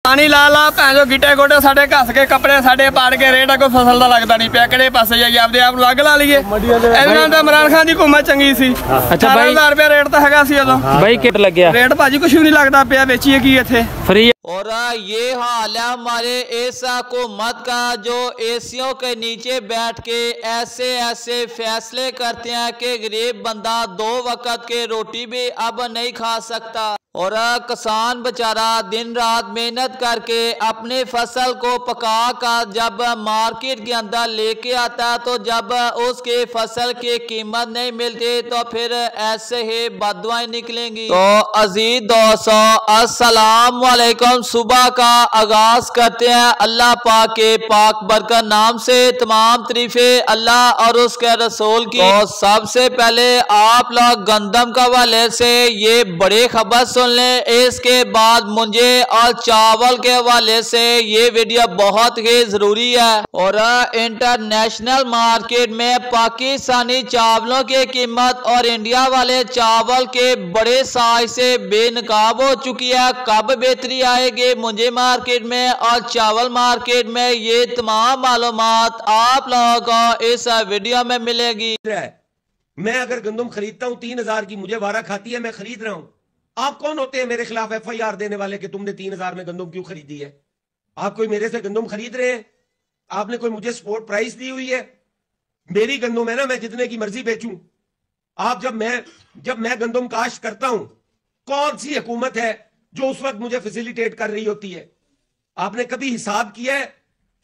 पानी ला ला भैन जो गिट्टे गोटे साडे घस के कपड़े साडे पाड़ के रेट कोई फसल का लगता नहीं पिया किहड़े पासे जाइए आपदे आप अग ला लीए। इमरान खान की हुकूमत चंगी सी। 18,000 रुपया रेट तो हैगा सी उदों भाई किट लग्या रेट भाजी कुछ भी नहीं लगता पिया बेचिए की इत्थे फ्री। और ये हाल है हमारे इस हुकूमत का जो एसियों के नीचे बैठ के ऐसे ऐसे फैसले करते हैं कि गरीब बंदा 2 वक्त के रोटी भी अब नहीं खा सकता। और किसान बेचारा दिन रात मेहनत करके अपने फसल को पका कर जब मार्केट के अंदर लेके आता है तो जब उसके फसल की कीमत नहीं मिलती तो फिर ऐसे ही बददुआएं निकलेंगी। तो अजीज दोस्तों अस्सलाम वालेकुम। सुबह का आगाज करते हैं अल्लाह पाक के पाक बरकत नाम से। तमाम तरीफे अल्लाह और उसके रसूल की। तो सबसे पहले आप लोग गंदम का हवाले से ये बड़े खबर सुन लें, इसके बाद मुझे और चावल के हवाले से ये वीडियो बहुत ही जरूरी है। और इंटरनेशनल मार्केट में पाकिस्तानी चावलों की कीमत और इंडिया वाले चावल के बड़े साइज से बेनकाब हो चुकी है। कब बेहतरी आएगी मुझे मार्केट में और चावल मार्केट में, ये तमाम मालूमात आप लोगों को इस वीडियो में मिलेगी। मैं अगर गंदम खरीदता हूं 3,000 की, मुझे वारा खाती है, मैं खरीद रहा हूं। आप कौन होते हैं मेरे खिलाफ FIR देने वाले कि तुमने 3,000 में गंदम क्यों खरीदी है? आप कोई मेरे से गंदम खरीद रहे हैं? आपने कोई मुझे सपोर्ट प्राइस दी हुई है? मेरी गंदम है ना, मैं जितने की मर्जी बेचूं। आप जब मैं गंदम काश्त करता हूं, कौन सी हुकूमत है जो उस वक्त मुझे फैसिलिटेट कर रही होती है? आपने कभी हिसाब किया है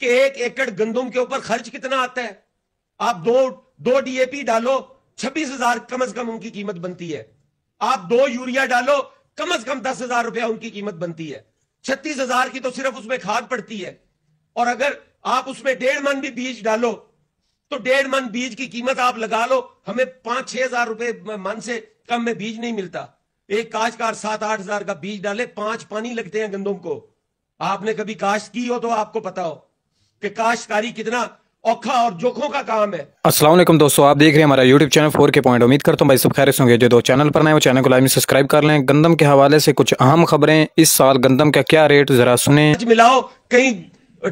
कि 1 एकड़ गंदम के ऊपर खर्च कितना आता है? आप दो DAP डालो 26,000 कम से कम उनकी कीमत बनती है। आप 2 यूरिया डालो कम से कम 10,000 रुपया उनकी कीमत बनती है। 36,000 की तो सिर्फ उसमें खाद पड़ती है। और अगर आप उसमें 1.5 मन भी बीज डालो तो 1.5 मन बीज की कीमत आप लगा लो, हमें 5-6 हजार रुपए मन से कम में बीज नहीं मिलता। एक काश्तकार 7-8 हजार का बीज डाले, 5 पानी लगते हैं गंदम को। आपने कभी काश्त की हो तो आपको पता हो कि काश्तकारी कितना औखा और जोखों का काम है। अस्सलाम वालेकुम दोस्तों, आप देख रहे हैं हमारा यूट्यूब चैनल 4K पॉइंट। उम्मीद करता हूं भाई सब खैरियत से होंगे। जो चैनल पर नए वो चैनल को लाइक सब्सक्राइब कर लें। गंदम के हवाले से कुछ अहम खबरें, इस साल गंदम का क्या रेट जरा सुने। मिलाओ, कहीं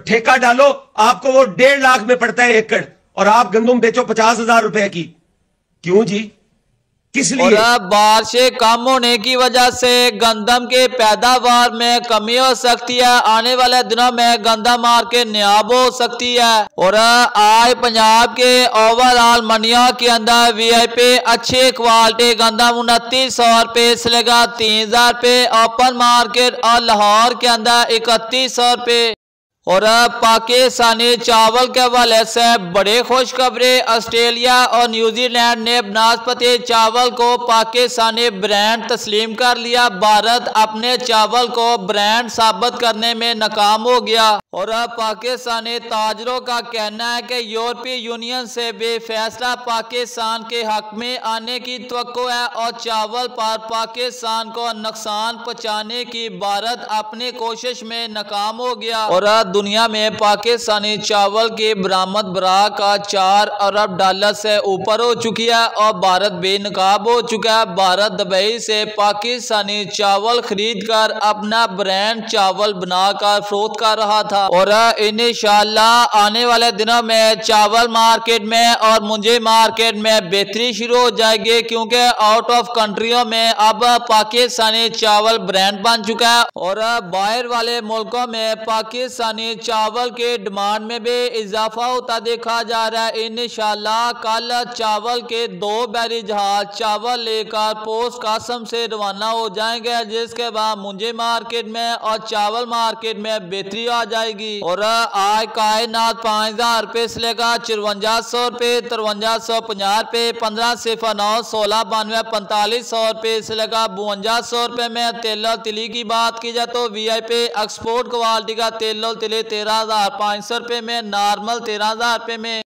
ठेका डालो, आपको वो 1.5 लाख में पड़ता है एकड़, और आप गंदम बेचो 50,000 रुपए की। क्यों जी, किस लिए? और बारिशें कम होने की वजह से गंदम के पैदावार में कमी हो सकती है। आने वाले दिनों में गंदम मार्केट नायाब हो सकती है। और आज पंजाब के ओवरऑल मंडियों के अंदर VIP अच्छी क्वालिटी गंदम 2900 रुपये से लेकर 3,000 रुपये ओपन मार्केट और लाहौर के अंदर 3100 रुपये। और पाकिस्तानी चावल के हवाले से बड़े खुशखबरी, ऑस्ट्रेलिया और न्यूजीलैंड ने बनास्पति चावल को पाकिस्तानी ब्रांड तस्लीम कर लिया। भारत अपने चावल को ब्रांड साबित करने में नाकाम हो गया। और पाकिस्तानी ताजरों का कहना है कि यूरोपीय यूनियन से भी फैसला पाकिस्तान के हक में आने की तवक्को है और चावल पर पाकिस्तान को नुकसान पहुँचाने की भारत अपनी कोशिश में नाकाम हो गया। और दुनिया में पाकिस्तानी चावल की बरामद बरा का 4 अरब डॉलर से ऊपर हो चुकी है और भारत बेनकाब हो चुका है। भारत दुबई से पाकिस्तानी चावल खरीद कर अपना ब्रांड चावल बनाकर फरोख्त कर रहा था। और इंशाअल्लाह आने वाले दिनों में चावल मार्केट में और मुंजी मार्केट में बेहतरी शुरू हो जाएगी, क्योंकि आउट ऑफ कंट्रियों में अब पाकिस्तानी चावल ब्रांड बन चुका है। और बाहर वाले मुल्कों में पाकिस्तानी चावल के डिमांड में भी इजाफा होता देखा जा रहा है। इंशाअल्लाह कल चावल के 2 बैरी जहाज चावल लेकर पोस्ट कासम से रवाना हो जाएंगे, जिसके बाद मुंजी मार्केट में और चावल मार्केट में बेहतरी आ जाएगी। और आज कायनात 5,000 रुपये से लेकर 5400 रुपये, 5350 रुपये, 1509, 1692, 4500 रुपये से लेकर 5200 रुपये में। तेल तिली की बात की जाए तो VIP एक्सपोर्ट क्वालिटी का तेल 13,500 रुपये में, नॉर्मल 13,000 रुपये में।